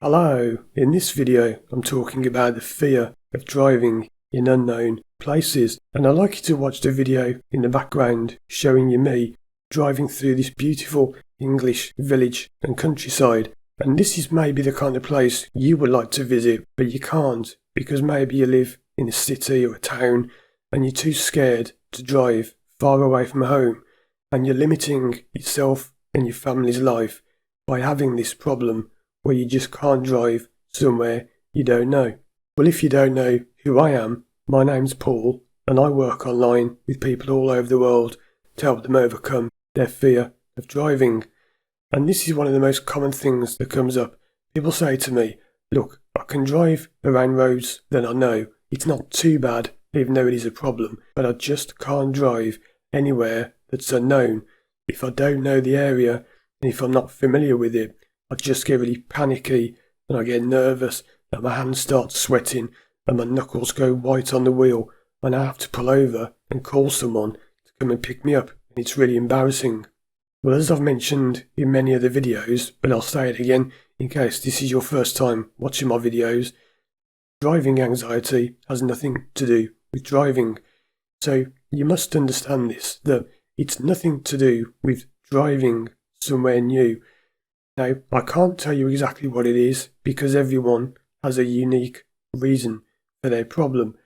Hello, in this video I'm talking about the fear of driving in unknown places, and I'd like you to watch the video in the background showing you me driving through this beautiful English village and countryside. And this is maybe the kind of place you would like to visit, but you can't because maybe you live in a city or a town and you're too scared to drive far away from home, and you're limiting yourself and your family's life by having this problem where you just can't drive somewhere you don't know. Well, if you don't know who I am, my name's Paul, and I work online with people all over the world to help them overcome their fear of driving. And this is one of the most common things that comes up. People say to me, look, I can drive around roads that I know. It's not too bad, even though it is a problem, but I just can't drive anywhere that's unknown. If I don't know the area, and if I'm not familiar with it, I just get really panicky and I get nervous and my hands start sweating and my knuckles go white on the wheel and I have to pull over and call someone to come and pick me up, and it's really embarrassing. Well, as I've mentioned in many other videos, but I'll say it again in case this is your first time watching my videos, driving anxiety has nothing to do with driving. So you must understand this, that it's nothing to do with driving somewhere new. Now, I can't tell you exactly what it is because everyone has a unique reason for their problem.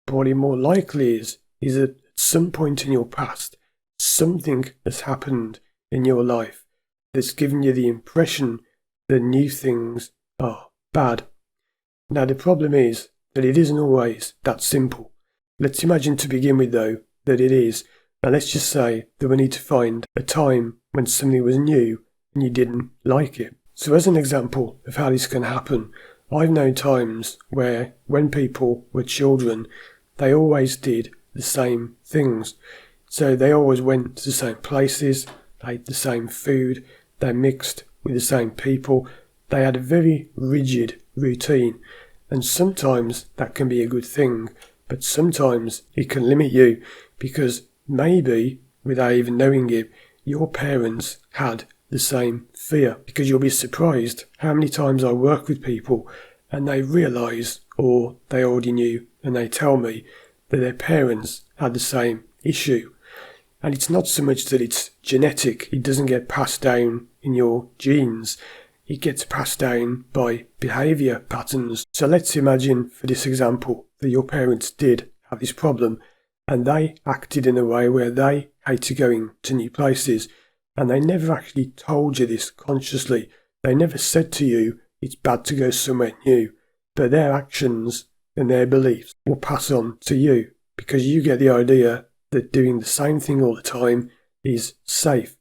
But what it more likely is that at some point in your past, something has happened in your life that's given you the impression that new things are bad. Now, the problem is that it isn't always that simple. Let's imagine to begin with, though, that it is. Now, let's just say that we need to find a time when something was new and you didn't like it. So as an example of how this can happen, I've known times where when people were children, they always did the same things. So they always went to the same places, they ate the same food, they mixed with the same people, they had a very rigid routine. And sometimes that can be a good thing, but sometimes it can limit you because maybe, without even knowing it, your parents had the same fear, because you'll be surprised how many times I work with people and they realise, or they already knew and they tell me that their parents had the same issue. And it's not so much that it's genetic, it doesn't get passed down in your genes, it gets passed down by behaviour patterns. So let's imagine for this example that your parents did have this problem and they acted in a way where they hated going to new places. And they never actually told you this consciously. They never said to you, it's bad to go somewhere new. But their actions and their beliefs will pass on to you because you get the idea that doing the same thing all the time is safe.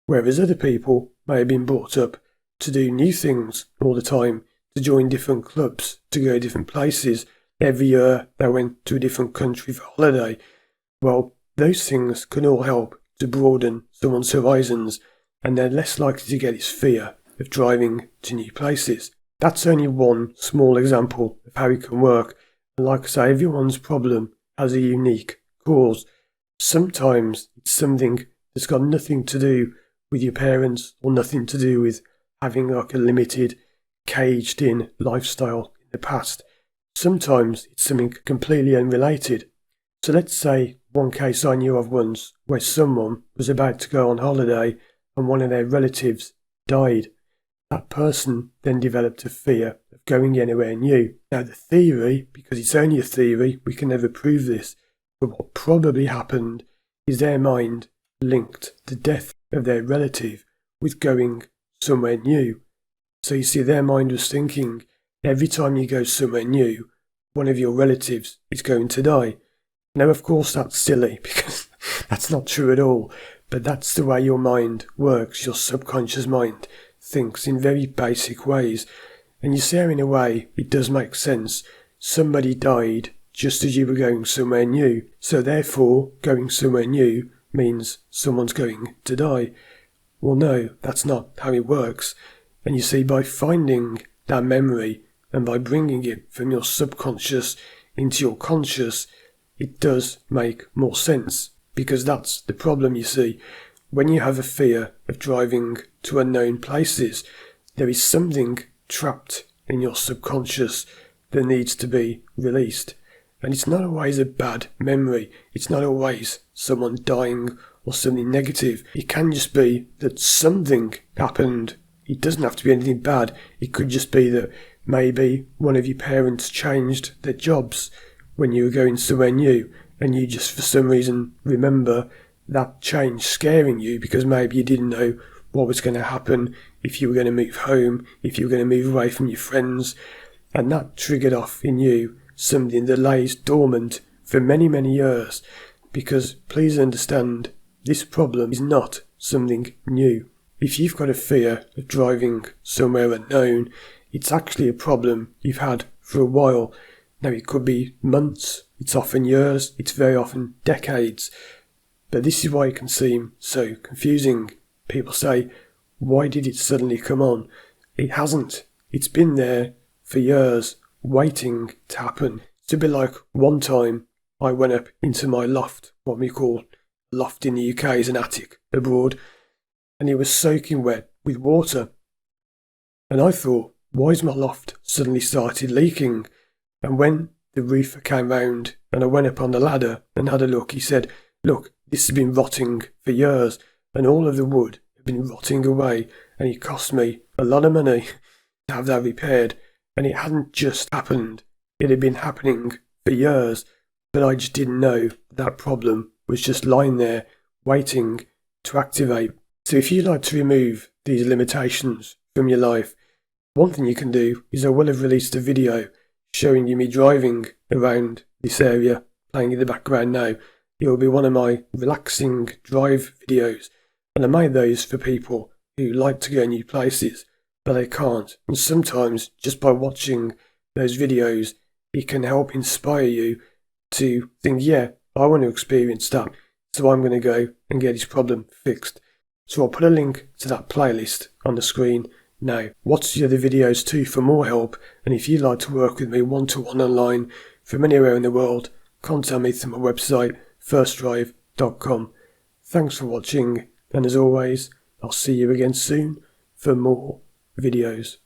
Whereas other people may have been brought up to do new things all the time, to join different clubs, to go different places. Every year they went to a different country for holiday. Well, those things can all help to broaden someone's horizons, and they're less likely to get this fear of driving to new places. That's only one small example of how it can work, and like I say, everyone's problem has a unique cause. Sometimes it's something that's got nothing to do with your parents or nothing to do with having like a limited, caged-in lifestyle in the past. Sometimes it's something completely unrelated. So let's say one case I knew of once where someone was about to go on holiday and one of their relatives died. That person then developed a fear of going anywhere new. Now the theory, because it's only a theory, we can never prove this, but what probably happened is their mind linked the death of their relative with going somewhere new. So you see, their mind was thinking, every time you go somewhere new, one of your relatives is going to die. Now, of course, that's silly because that's not true at all, but that's the way your mind works. Your subconscious mind thinks in very basic ways. And you see how, in a way, it does make sense. Somebody died just as you were going somewhere new. So therefore, going somewhere new means someone's going to die. Well, no, that's not how it works. And you see, by finding that memory and by bringing it from your subconscious into your conscious, it does make more sense, because that's the problem, you see. When you have a fear of driving to unknown places, there is something trapped in your subconscious that needs to be released. And it's not always a bad memory. It's not always someone dying or something negative. It can just be that something happened. It doesn't have to be anything bad. It could just be that maybe one of your parents changed their jobs when you were going somewhere new, and you just for some reason remember that change scaring you because maybe you didn't know what was going to happen, if you were going to move home, if you were going to move away from your friends, and that triggered off in you something that lays dormant for many, many years. Because please understand, this problem is not something new. If you've got a fear of driving somewhere unknown, it's actually a problem you've had for a while. Now, it could be months, it's often years, it's very often decades. But this is why it can seem so confusing. People say, why did it suddenly come on? It hasn't. It's been there for years, waiting to happen. It's a bit like one time I went up into my loft, what we call loft in the UK is an attic abroad, and it was soaking wet with water. And I thought, why has my loft suddenly started leaking? And when the roofer came round and I went up on the ladder and had a look, he said, look, this has been rotting for years and all of the wood had been rotting away, and it cost me a lot of money to have that repaired. And it hadn't just happened, it had been happening for years, but I just didn't know that problem was just lying there waiting to activate. So if you'd like to remove these limitations from your life, one thing you can do is I will have released a video showing you me driving around this area, playing in the background now. It will be one of my relaxing drive videos, and I made those for people who like to go new places, but they can't. And sometimes, just by watching those videos, it can help inspire you to think, yeah, I want to experience that, so I'm going to go and get this problem fixed. So I'll put a link to that playlist on the screen now. Watch the other videos too for more help, and if you'd like to work with me one-to-one online from anywhere in the world, contact me through my website, firstdrive.com. Thanks for watching, and as always, I'll see you again soon for more videos.